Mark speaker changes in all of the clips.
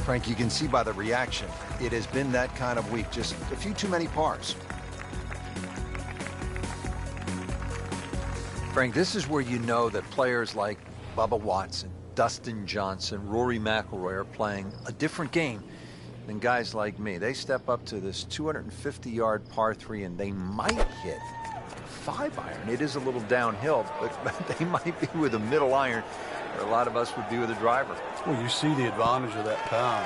Speaker 1: Frank, you can see by the reaction, it has been that kind of week. Just a few too many pars. Frank, this is where you know that players like Bubba Watson, Dustin Johnson, Rory McIlroy are playing a different game than guys like me. They step up to this 250-yard par 3 and they might hit 5-iron. It is a little downhill, but they might be with a middle iron. A lot of us would be with a driver.
Speaker 2: Well, you see the advantage of that power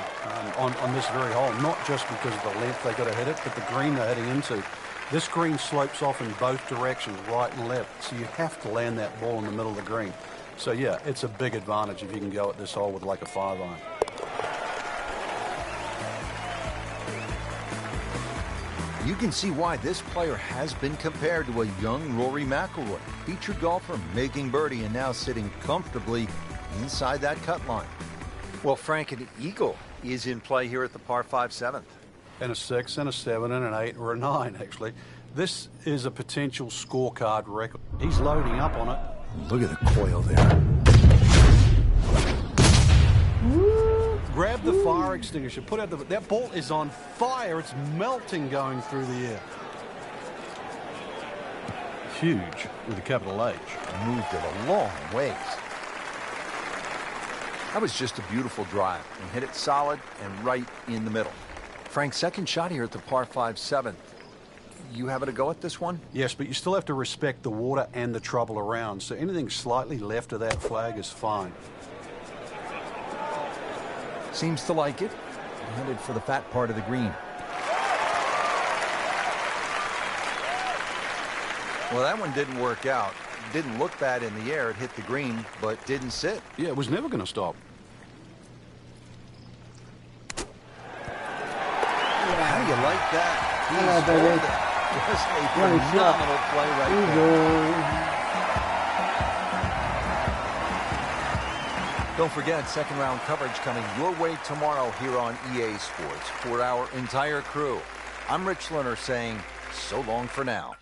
Speaker 2: on this very hole, not just because of the length they got to hit it, but the green they're heading into. This green slopes off in both directions, right and left, so you have to land that ball in the middle of the green. So, yeah, it's a big advantage if you can go at this hole with like a 5-iron.
Speaker 1: You can see why this player has been compared to a young Rory McIlroy, featured golfer making birdie and now sitting comfortably inside that cut line. Well, Frank, an eagle is in play here at the par 5 7th.
Speaker 2: And a 6, and a 7, and an 8, or a 9, actually. This is a potential scorecard record. He's loading up on it.
Speaker 1: Look at the coil there.
Speaker 2: Grab the fire extinguisher. Put out that ball is on fire. It's melting going through the air. Huge with a capital H.
Speaker 1: Moved it a long ways. That was just a beautiful drive and hit it solid and right in the middle. Frank, second shot here at the par 5 7th. You having a go at this one?
Speaker 2: Yes, but you still have to respect the water and the trouble around. So anything slightly left of that flag is fine.
Speaker 1: Seems to like it. Headed for the fat part of the green. Well, that one didn't work out. Didn't look bad in the air. It hit the green, but didn't sit.
Speaker 2: Yeah, it was never going to stop.
Speaker 1: How do you like that?
Speaker 3: Hello, baby.
Speaker 1: Just a phenomenal play right there. Don't forget, second round coverage coming your way tomorrow here on EA Sports. For our entire crew, I'm Rich Lerner saying so long for now.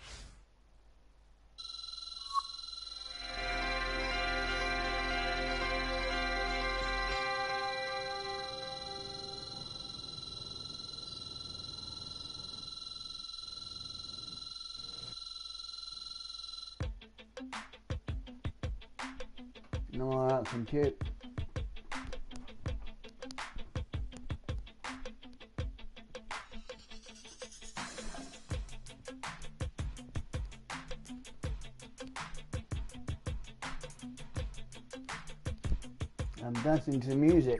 Speaker 3: No, that's some cute. I'm dancing to music.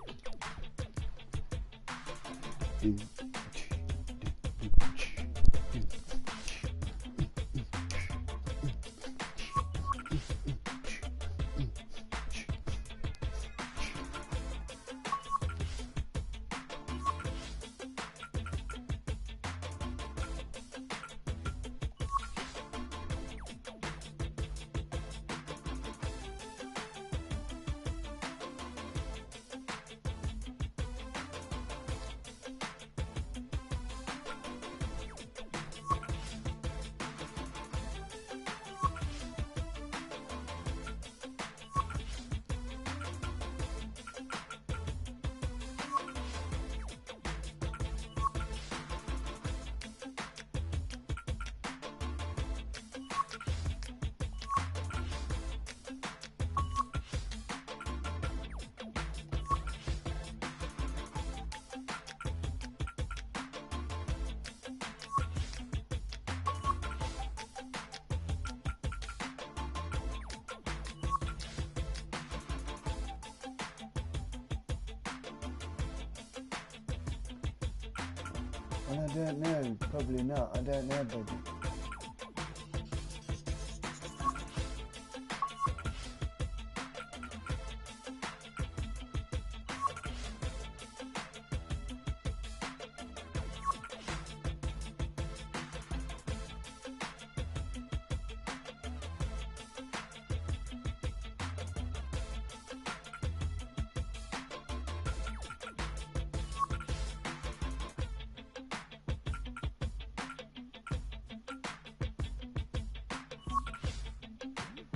Speaker 3: Well, I don't know. Probably not. I don't know, baby.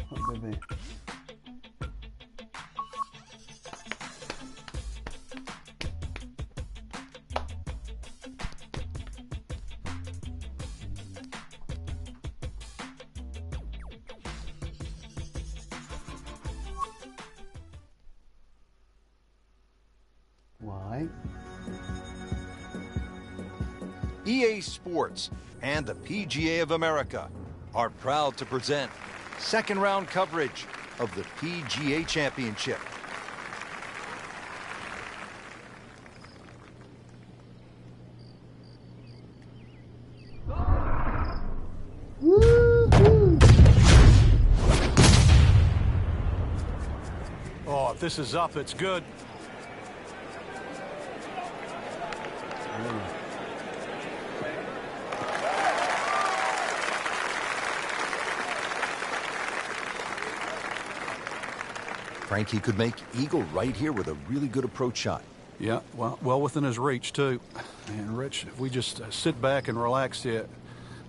Speaker 3: What, baby? Why?
Speaker 1: EA Sports and the PGA of America are proud to present second round coverage of the PGA Championship.
Speaker 2: Oh, if this is up, it's good.
Speaker 1: Frank, he could make eagle right here with a really good approach shot.
Speaker 2: Yeah, well within his reach, too. And, Rich, if we just sit back and relax here,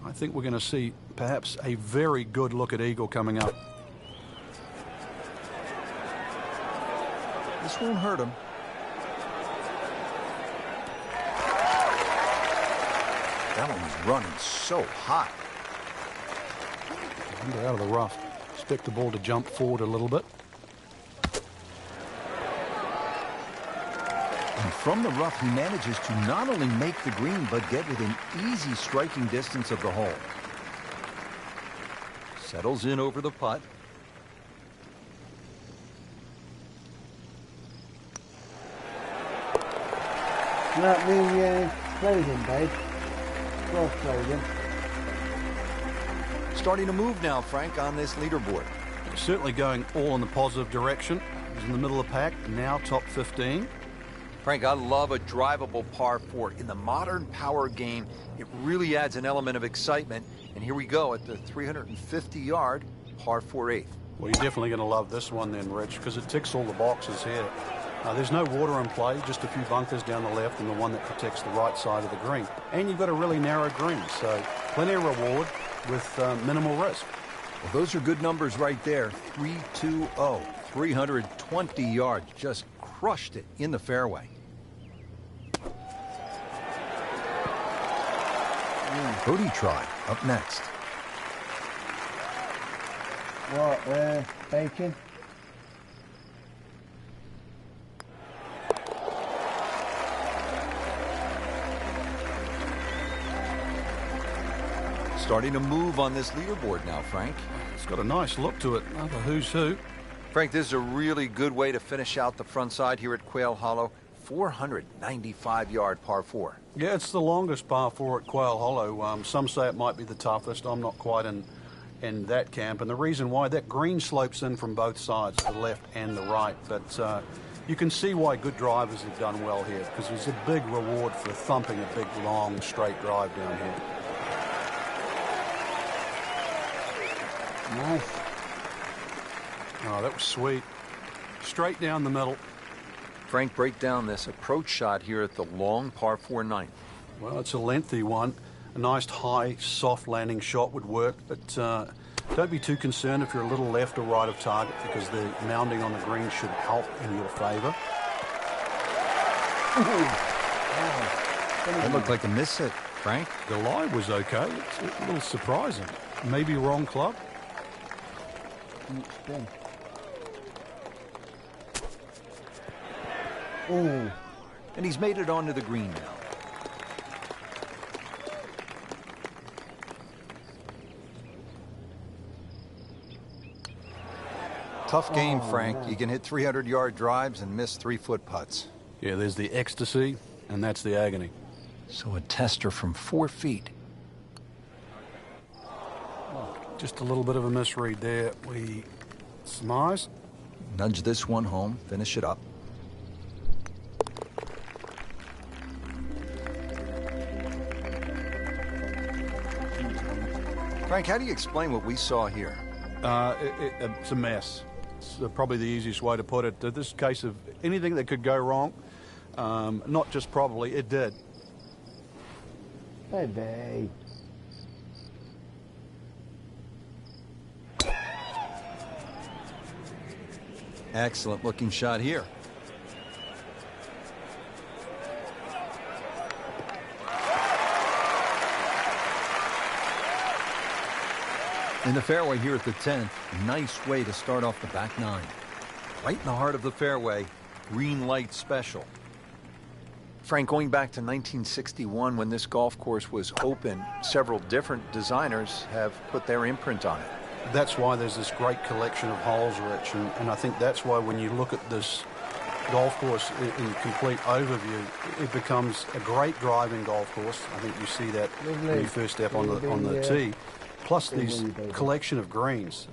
Speaker 2: I think we're going to see perhaps a very good look at eagle coming up.
Speaker 1: This won't hurt him. That one was running so hot.
Speaker 2: Under out of the rough. Expect the ball to jump forward a little bit.
Speaker 1: And from the rough, he manages to not only make the green, but get within easy striking distance of the hole. Settles in over the putt.
Speaker 3: Not me clothing, babe. Cross clothing.
Speaker 1: Starting to move now, Frank, on this leaderboard.
Speaker 2: Certainly going all in the positive direction. He's in the middle of the pack, now top 15.
Speaker 1: Frank, I love a drivable par 4. In the modern power game, it really adds an element of excitement. And here we go at the 350-yard par 4/8.
Speaker 2: Well, you're definitely going to love this one then, Rich, because it ticks all the boxes here. There's no water in play, just a few bunkers down the left and the one that protects the right side of the green. And you've got a really narrow green, so plenty of reward with minimal risk.
Speaker 1: Well, those are good numbers right there. 320, 320 yards. Just crushed it in the fairway. Booty try up next.
Speaker 3: What, bacon?
Speaker 1: Starting to move on this leaderboard now, Frank.
Speaker 2: It's got a nice look to it. Another who's who.
Speaker 1: Frank, this is a really good way to finish out the front side here at Quail Hollow. 495-yard par 4.
Speaker 2: Yeah, it's the longest par 4 at Quail Hollow. Some say it might be the toughest. I'm not quite in that camp. And the reason why, that green slopes in from both sides, the left and the right. But you can see why good drivers have done well here, because there's a big reward for thumping a big, long, straight drive down here.
Speaker 3: Nice.
Speaker 2: Oh, that was sweet. Straight down the middle.
Speaker 1: Frank, break down this approach shot here at the long par 4 9th.
Speaker 2: Well, it's a lengthy one. A nice high, soft landing shot would work, but don't be too concerned if you're a little left or right of target, because the mounding on the green should help in your favor.
Speaker 1: That looked like a miss hit, Frank.
Speaker 2: The lie was okay. It's a little surprising. Maybe wrong club.
Speaker 3: Spin. Oh.
Speaker 1: And he's made it onto the green now. Tough game, Frank. You can hit 300-yard drives and miss 3-foot putts.
Speaker 2: Yeah, there's the ecstasy, and that's the agony.
Speaker 1: So a tester from 4 feet.
Speaker 2: Just a little bit of a misread there. We surmise.
Speaker 1: Nudge this one home, finish it up. Frank, how do you explain what we saw here?
Speaker 2: It's a mess. It's probably the easiest way to put it. This case of anything that could go wrong, not just probably, it did.
Speaker 3: Baby.
Speaker 1: Excellent looking shot here. In the fairway here at the 10th, nice way to start off the back 9. Right in the heart of the fairway, green light special. Frank, going back to 1961 when this golf course was open, several different designers have put their imprint on it.
Speaker 2: That's why there's this great collection of holes, Rich, and I think that's why when you look at this golf course in complete overview, it becomes a great driving golf course. I think you see that when you first step on the tee. Plus these collection of greens.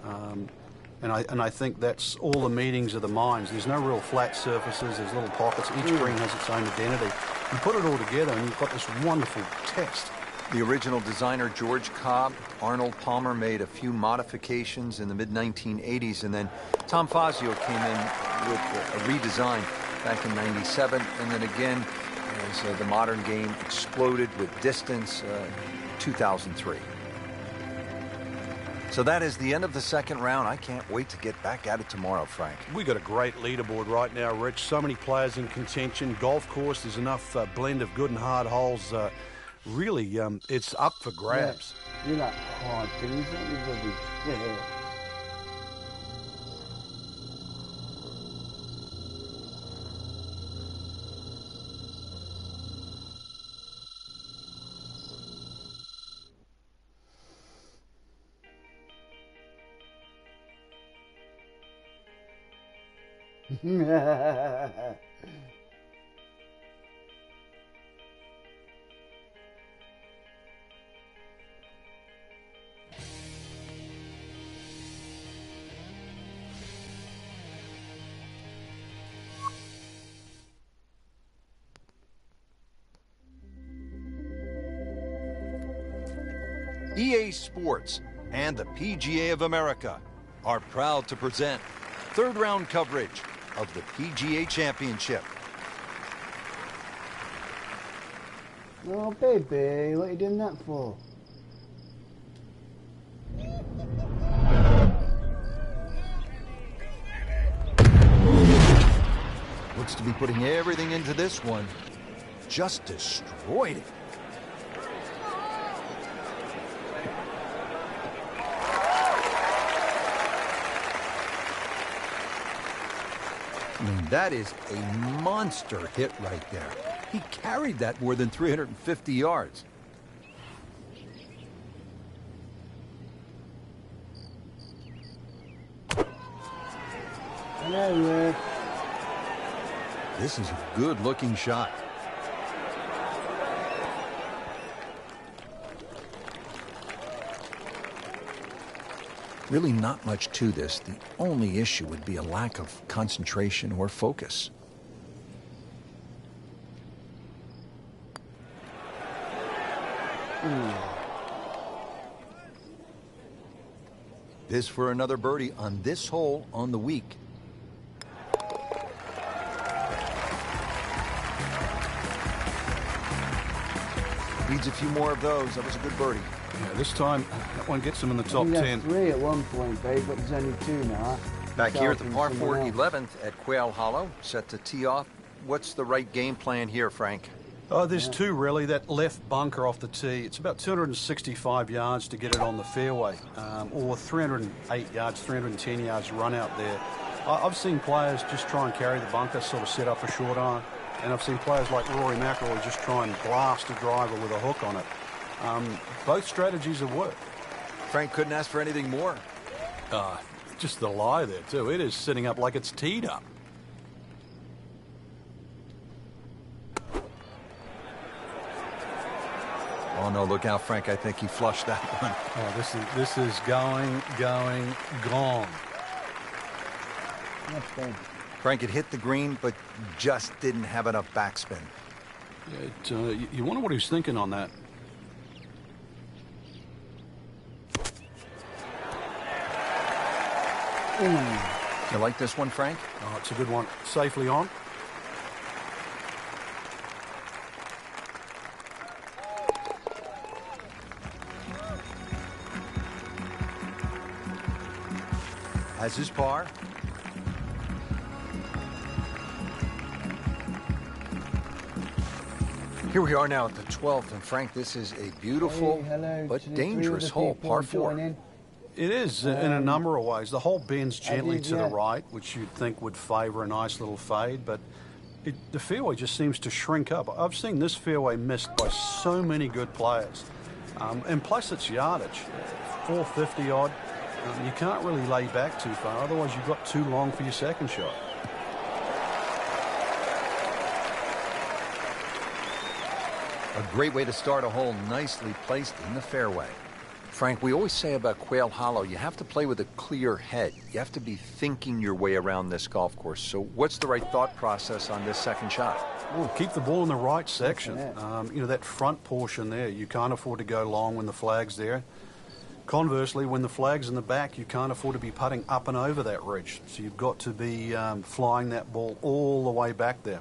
Speaker 2: And I think that's all the meetings of the minds. There's no real flat surfaces. There's little pockets. Each green has its own identity. You put it all together and you've got this wonderful test.
Speaker 1: The original designer, George Cobb, Arnold Palmer made a few modifications in the mid-1980s, and then Tom Fazio came in with a redesign back in '97, and then again, as the modern game exploded with distance, 2003. So that is the end of the second round. I can't wait to get back at it tomorrow, Frank.
Speaker 2: We got a great leaderboard right now, Rich. So many players in contention. Golf course, there's enough blend of good and hard holes. Really, it's up for grabs.
Speaker 3: Yeah, you like hard things, don't you, buddy? Yeah.
Speaker 4: EA Sports and the PGA of America are proud to present third round coverage of the PGA Championship.
Speaker 3: Oh, baby, what are you doing that for?
Speaker 4: Looks to be putting everything into this one. Just destroyed it. I mean, that is a monster hit right there. He carried that more than 350 yards.
Speaker 3: Hello, Rick.
Speaker 4: This is a good-looking shot. Really not much to this. The only issue would be a lack of concentration or focus. This for another birdie on this hole on the week. Needs a few more of those. That was a good birdie.
Speaker 2: Yeah, this time, that one gets him in the top 10.
Speaker 3: 3 at one point, babe, but there's only 2 now.
Speaker 1: Back here at the par 4 11th at Quail Hollow, set to tee off. What's the right game plan here, Frank?
Speaker 2: Oh, there's 2 really. That left bunker off the tee, it's about 265 yards to get it on the fairway, or 308 yards, 310 yards run out there. I've seen players just try and carry the bunker, sort of set up a short iron, and I've seen players like Rory McIlroy just try and blast a driver with a hook on it. Both strategies have worked.
Speaker 1: Frank couldn't ask for anything more.
Speaker 2: Just the lie there, too. It is sitting up like it's teed up.
Speaker 1: Oh, no, look out, Frank. I think he flushed that one.
Speaker 2: Oh, this is going, gone.
Speaker 1: Frank had hit the green, but just didn't have enough backspin.
Speaker 2: You wonder what he was thinking on that.
Speaker 1: You like this one, Frank?
Speaker 2: Oh, it's a good one. Safely on.
Speaker 1: Has his par. Here we are now at the 12th, and Frank, this is a beautiful but dangerous hole, par 4.
Speaker 2: It is in a number of ways. The hole bends gently to the right, which you'd think would favor a nice little fade, but The fairway just seems to shrink up. I've seen this fairway missed by so many good players. And plus it's yardage, 450 odd. You can't really lay back too far, otherwise you've got too long for your second shot.
Speaker 4: A great way to start a hole, nicely placed in the fairway.
Speaker 1: Frank, we always say about Quail Hollow, you have to play with a clear head. You have to be thinking your way around this golf course. So what's the right thought process on this second shot?
Speaker 2: Well, keep the ball in the right section. You know, that front portion there, you can't afford to go long when the flag's there. Conversely, when the flag's in the back, you can't afford to be putting up and over that ridge. So you've got to be flying that ball all the way back there.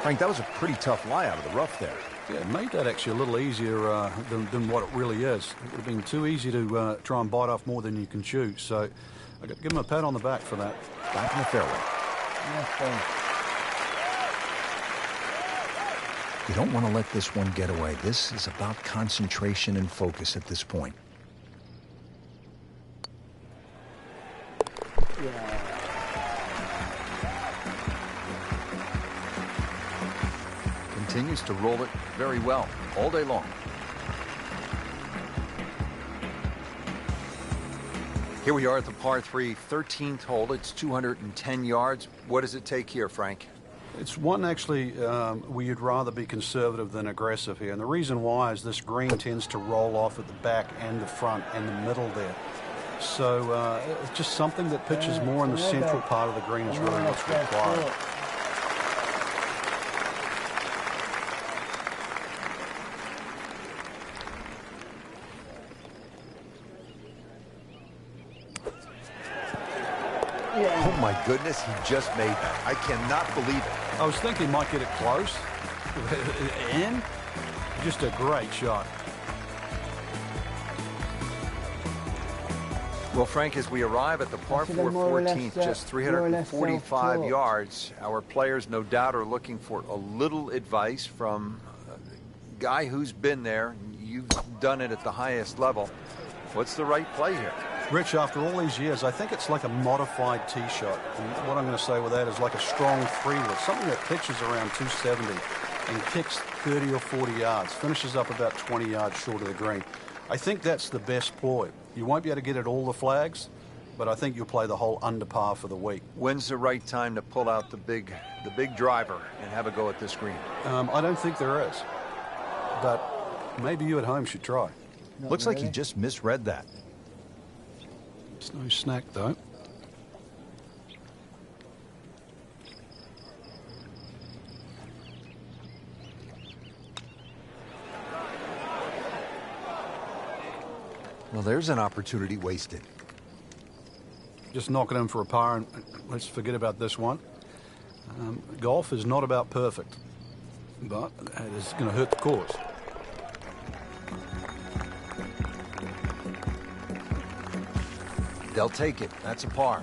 Speaker 1: Frank, that was a pretty tough lie out of the rough there.
Speaker 2: Yeah, it made that actually a little easier than what it really is. It would have been too easy to try and bite off more than you can chew. So I got to give him a pat on the back for that.
Speaker 1: Back in the fairway. You don't want to let this one get away. This is about concentration and focus at this point. Continues to roll it very well all day long. Here we are at the par 3, 13th hole. It's 210 yards. What does it take here, Frank?
Speaker 2: It's one actually where you'd rather be conservative than aggressive here. And the reason why is this green tends to roll off at the back and the front and the middle there. So it's just something that pitches more in the central part of the green is really what's required.
Speaker 1: Oh my goodness, he just made that. I cannot believe it.
Speaker 2: I was thinking he might get it close. And just a great shot.
Speaker 1: Well, Frank, as we arrive at the par 4 14th, just 345 yards, our players no doubt are looking for a little advice from a guy who's been there. You've done it at the highest level. What's the right play here?
Speaker 2: Rich, after all these years, I think it's like a modified tee shot. And what I'm going to say with that is like a strong three-wood, something that pitches around 270 and kicks 30 or 40 yards, finishes up about 20 yards short of the green. I think that's the best ploy. You won't be able to get at all the flags, but I think you'll play the hole under par for the week.
Speaker 1: When's the right time to pull out the big driver and have a go at this green?
Speaker 2: I don't think there is, but maybe you at home should try.
Speaker 4: Looks like he just misread that.
Speaker 2: It's no snack, though.
Speaker 1: Well, there's an opportunity wasted.
Speaker 2: Just knock it in for a par, and let's forget about this one. Golf is not about perfect, but it is going to hurt the course.
Speaker 1: They'll take it. That's a par.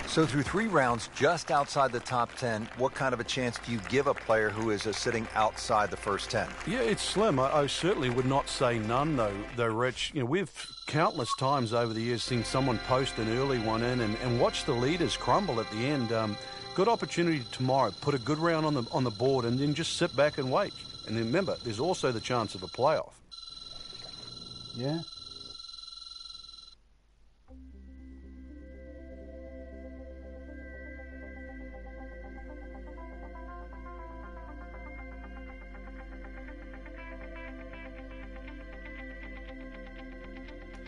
Speaker 1: So through 3 rounds, just outside the top 10, what kind of a chance do you give a player who is sitting outside the first 10?
Speaker 2: Yeah, it's slim. I certainly would not say none, though, Rich. You know, we've countless times over the years seen someone post an early one in and watch the leaders crumble at the end. Good opportunity tomorrow. Put a good round on the board and then just sit back and wait. And then remember, there's also the chance of a playoff.
Speaker 3: Yeah.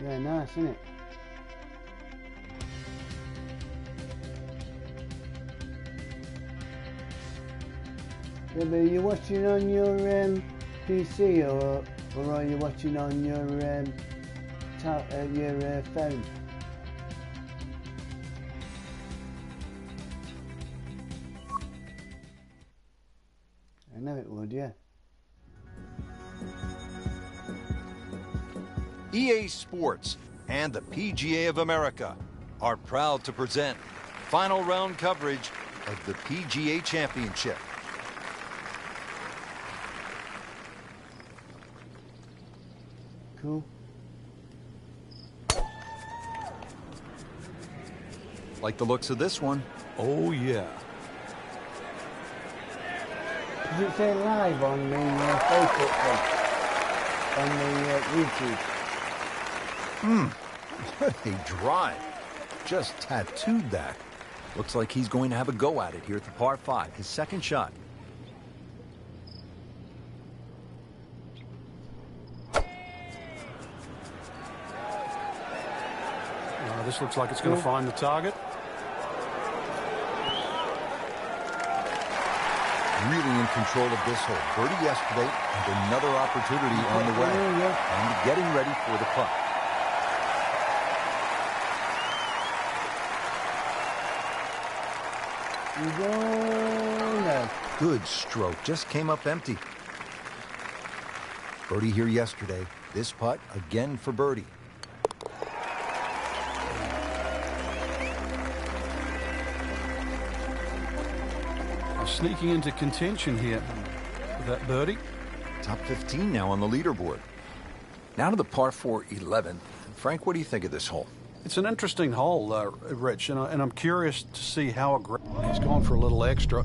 Speaker 3: Yeah, nice, isn't it? Yeah, but are you watching on your PC or are you watching on your phone? I know it would, yeah.
Speaker 4: EA Sports and the PGA of America are proud to present final round coverage of the PGA Championship.
Speaker 3: Cool.
Speaker 1: Like the looks of this one.
Speaker 2: Oh, yeah.
Speaker 3: Does it say live on the Facebook thing? On the YouTube?
Speaker 1: What a drive. Just tattooed that. Looks like he's going to have a go at it here at the par 5, his second shot.
Speaker 2: This looks like it's going to find the target.
Speaker 1: Really in control of this hole. Birdie yesterday and another opportunity on the way. And getting ready for the putt. Good stroke. Just came up empty. Birdie here yesterday. This putt again for birdie.
Speaker 2: Sneaking into contention here with that birdie.
Speaker 1: Top 15 now on the leaderboard. Now to the par 4 11. Frank, what do you think of this hole?
Speaker 2: It's an interesting hole, Rich, and I'm curious to see how aggressive. He's gone for a little extra.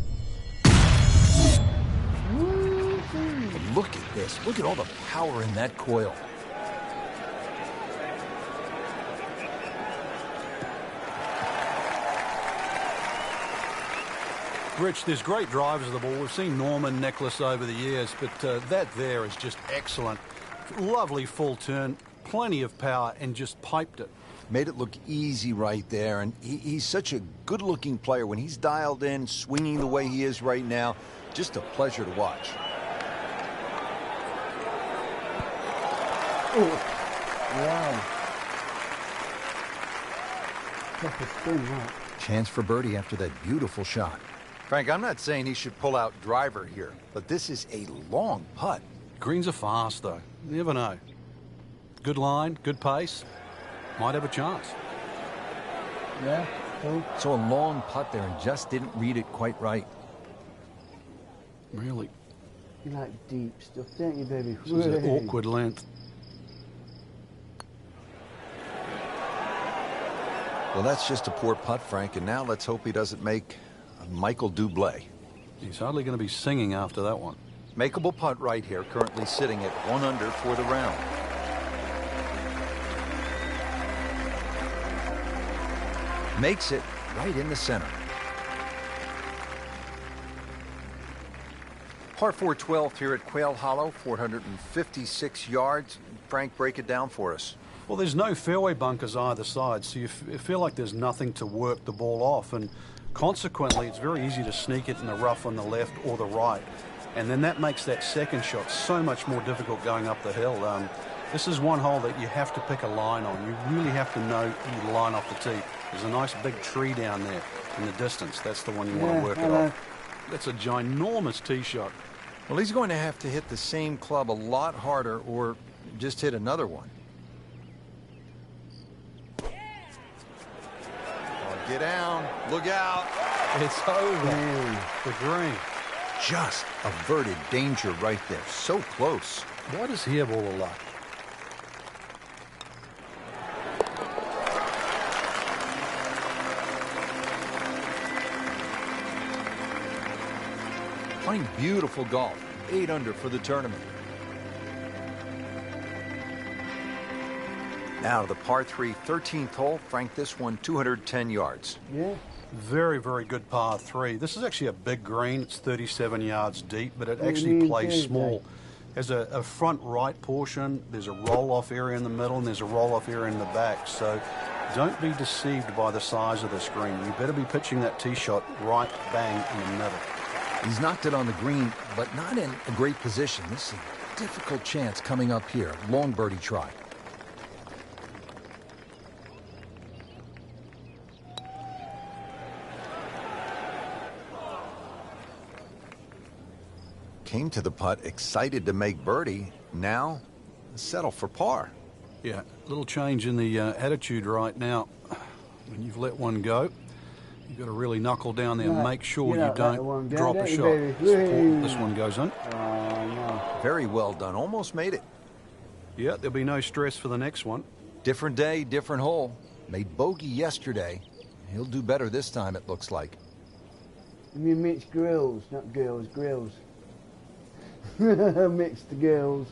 Speaker 1: Look at this. Look at all the power in that coil.
Speaker 2: Rich, there's great drivers of the ball. We've seen Norman, Nicholas over the years, but that there is just excellent. Lovely full turn, plenty of power, and just piped it.
Speaker 1: Made it look easy right there, and he's such a good-looking player. When he's dialed in, swinging the way he is right now, just a pleasure to watch.
Speaker 3: Oh, wow. Proper spin, right?
Speaker 1: Chance for birdie after that beautiful shot. Frank, I'm not saying he should pull out driver here, but this is a long putt.
Speaker 2: Greens are fast, though. You never know. Good line, good pace. Might have a chance.
Speaker 3: Yeah, cool.
Speaker 1: So a long putt there and just didn't read it quite right.
Speaker 2: Really.
Speaker 3: You like deep stuff, don't you, baby?
Speaker 2: This is an awkward length.
Speaker 1: Well, that's just a poor putt, Frank, and now let's hope he doesn't make a Michael Dublé.
Speaker 2: He's hardly going to be singing after that one.
Speaker 1: Makeable putt right here, currently sitting at 1 under for the round. Makes it right in the center. Par 4 12th here at Quail Hollow, 456 yards. Frank, break it down for us.
Speaker 2: Well, there's no fairway bunkers either side, so you feel like there's nothing to work the ball off, and consequently, it's very easy to sneak it in the rough on the left or the right. And then that makes that second shot so much more difficult going up the hill. This is one hole that you have to pick a line on. You really have to know your line off the tee. There's a nice big tree down there in the distance. That's the one you want to work it off. That's a ginormous tee shot.
Speaker 1: Well, he's going to have to hit the same club a lot harder or just hit another one. Get down. Look out.
Speaker 2: It's over. The green.
Speaker 1: Just averted danger right there. So close.
Speaker 2: Why does he have all the luck?
Speaker 1: Playing beautiful golf. 8 under for the tournament. Now to the par 3 13th hole. Frank, this one 210 yards.
Speaker 3: Yeah.
Speaker 2: Very, very good par 3. This is actually a big green. It's 37 yards deep, but it actually plays small. There's a front right portion, there's a roll-off area in the middle, and there's a roll-off area in the back. So don't be deceived by the size of this green. You better be pitching that tee shot right bang in the middle.
Speaker 1: He's knocked it on the green, but not in a great position. This is a difficult chance coming up here. Long birdie try. Came to the putt, excited to make birdie. Now, settle for par.
Speaker 2: Yeah, a little change in the attitude right now. When you've let one go, you've got to really knuckle down there and make sure you don't drop a shot. It's important this one goes in.
Speaker 3: Oh, no.
Speaker 1: Very well done. Almost made it.
Speaker 2: Yeah, there'll be no stress for the next one.
Speaker 4: Different day, different hole. Made bogey yesterday. He'll do better this time, it looks like.
Speaker 3: You mean mixed grills, not girls, grills. Mixed girls.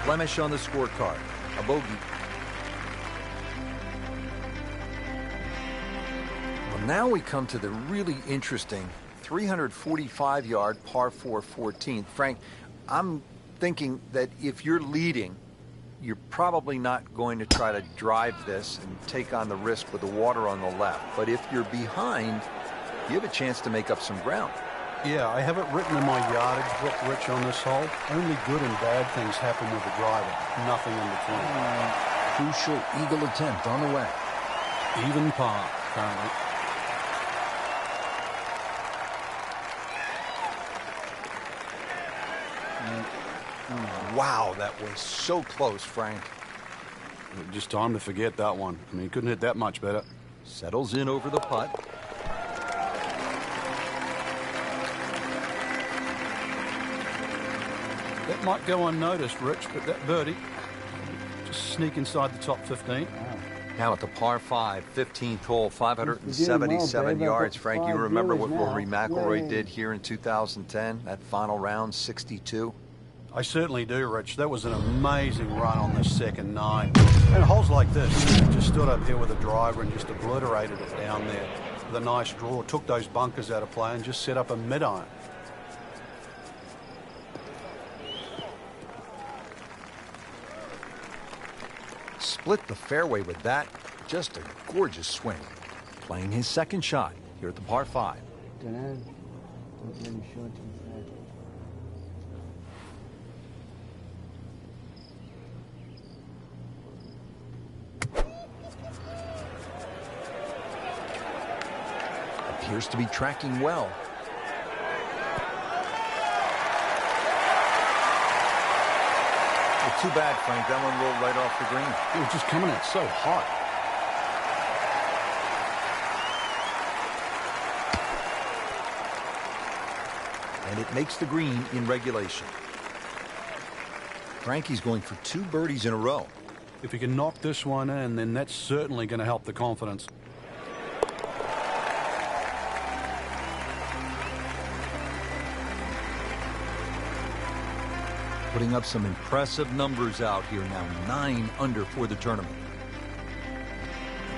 Speaker 1: Blemish on the scorecard, a bogey. Well, now we come to the really interesting 345-yard par 4 14th. Frank, I'm thinking that if you're leading, you're probably not going to try to drive this and take on the risk with the water on the left. But if you're behind, you have a chance to make up some ground.
Speaker 2: Yeah, I have it written in my yardage book, Rich, on this hole. Only good and bad things happen with the driver. Nothing in between.
Speaker 4: Crucial eagle attempt on the way.
Speaker 2: Even par, currently.
Speaker 1: Wow, that was so close, Frank.
Speaker 2: Just time to forget that one. I mean, he couldn't hit that much better.
Speaker 4: Settles in over the putt.
Speaker 2: That might go unnoticed, Rich, but that birdie just sneak inside the top 15.
Speaker 1: Now at the par 5, 15th hole, 577 yards. Frank, you remember what Rory McIlroy did here in 2010, that final round, 62?
Speaker 2: I certainly do, Rich. That was an amazing run on the second 9. And holes like this, he just stood up here with a driver and just obliterated it down there with a nice draw. Took those bunkers out of play and just set up a mid-iron.
Speaker 1: Split the fairway with that. Just a gorgeous swing. Playing his second shot here at the par 5.
Speaker 3: Don't know. Not really sure, to be fair.
Speaker 1: Appears to be tracking well. Well, too bad, Frank. That one rolled right off the green.
Speaker 2: It was just coming out so hot.
Speaker 1: And it makes the green in regulation. Frankie's going for 2 birdies in a row.
Speaker 2: If he can knock this one in, then that's certainly going to help the confidence.
Speaker 1: Putting up some impressive numbers out here now, 9 under for the tournament.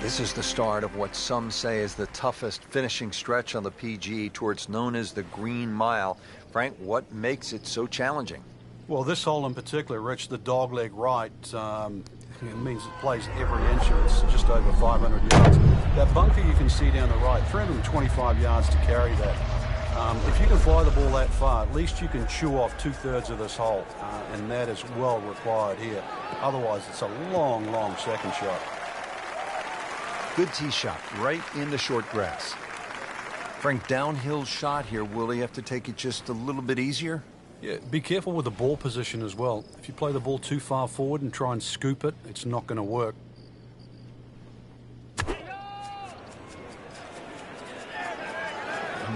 Speaker 1: This is the start of what some say is the toughest finishing stretch on the PGA Tour. It's known as the Green Mile. Frank, what makes it so challenging?
Speaker 2: Well, this hole in particular, Rich, the dogleg right, it means it plays every inch of it. It's just over 500 yards. That bunker you can see down the right, 325 yards to carry that. If you can fly the ball that far, at least you can chew off 2/3 of this hole, and that is well required here. Otherwise, it's a long, long second shot.
Speaker 1: Good tee shot right in the short grass. Frank, downhill shot here. Will he have to take it just a little bit easier?
Speaker 2: Yeah, be careful with the ball position as well. If you play the ball too far forward and try and scoop it, it's not going to work.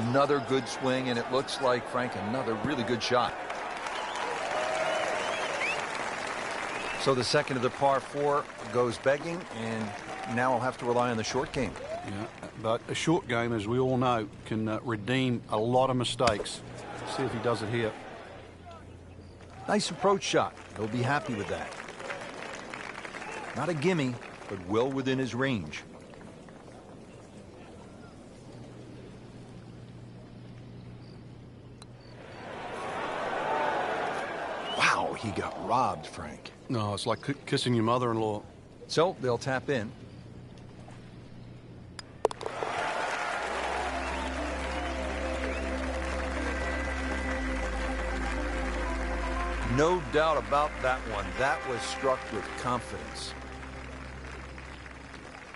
Speaker 1: Another good swing, and it looks like, Frank, another really good shot. So the second of the par 4 goes begging, and now I'll have to rely on the short game.
Speaker 2: Yeah, but a short game, as we all know, can redeem a lot of mistakes. Let's see if he does it here.
Speaker 1: Nice approach shot. He'll be happy with that. Not a gimme, but well within his range. Wow, he got robbed, Frank.
Speaker 2: No, it's like kissing your mother-in-law.
Speaker 1: So they'll tap in. No doubt about that one. That was struck with confidence.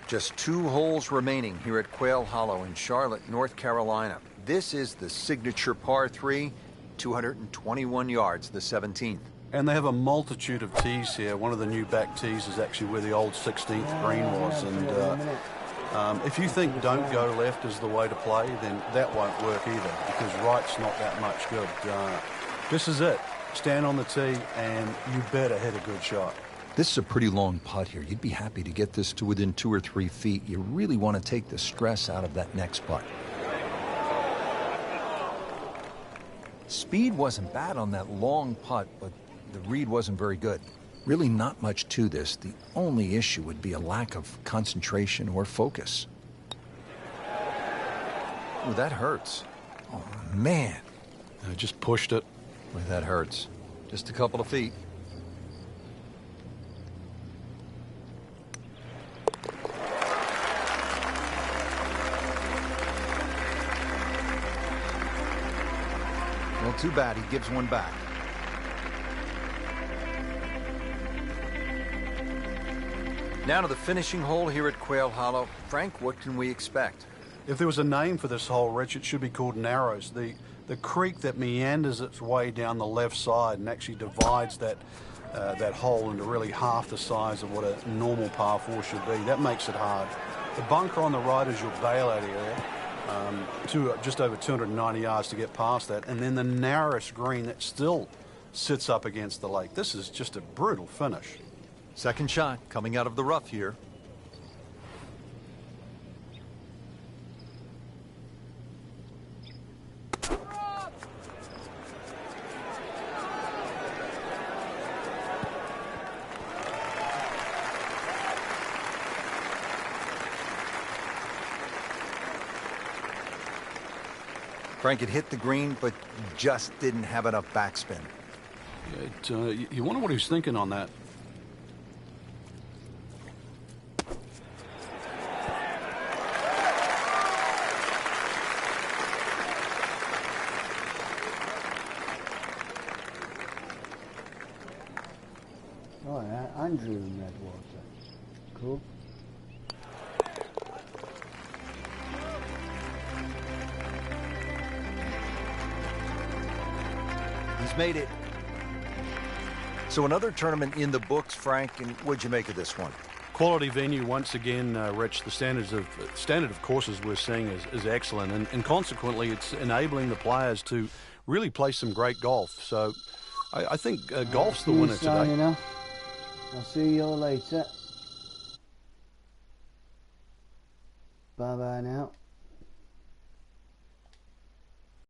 Speaker 1: Just 2 holes remaining here at Quail Hollow in Charlotte, North Carolina. This is the signature par 3, 221 yards, the 17th.
Speaker 2: And they have a multitude of tees here. One of the new back tees is actually where the old 16th green was. And If you think don't go left is the way to play, then that won't work either, because right's not that much good. This is it. Stand on the tee, and you better hit a good shot.
Speaker 4: This is a pretty long putt here. You'd be happy to get this to within 2 or 3 feet. You really want to take the stress out of that next putt. Speed wasn't bad on that long putt, but the read wasn't very good. Really not much to this. The only issue would be a lack of concentration or focus. Ooh, that hurts. Oh, man.
Speaker 2: I just pushed it.
Speaker 1: Boy, that hurts. Just a couple of feet. Well, too bad. He gives one back. Now to the finishing hole here at Quail Hollow. Frank, what can we expect?
Speaker 2: If there was a name for this hole, Rich, it should be called Narrows. The creek that meanders its way down the left side and actually divides that hole into really half the size of what a normal par 4 should be. That makes it hard. The bunker on the right is your bailout area. Just over 290 yards to get past that, and then the narrowest green that still sits up against the lake. This is just a brutal finish.
Speaker 1: Second shot coming out of the rough here. Frank had hit the green, but just didn't have enough backspin.
Speaker 2: You wonder what he was thinking on that.
Speaker 3: Oh, yeah, Andrew in Redwater. Cool.
Speaker 1: He's made it. So another tournament in the books, Frank, and what'd you make of this one?
Speaker 2: Quality venue once again, Rich. The standard of courses we're seeing is excellent, and consequently it's enabling the players to really play some great golf. So I think golf's the winner today.
Speaker 3: I'll see you all later. Bye-bye now.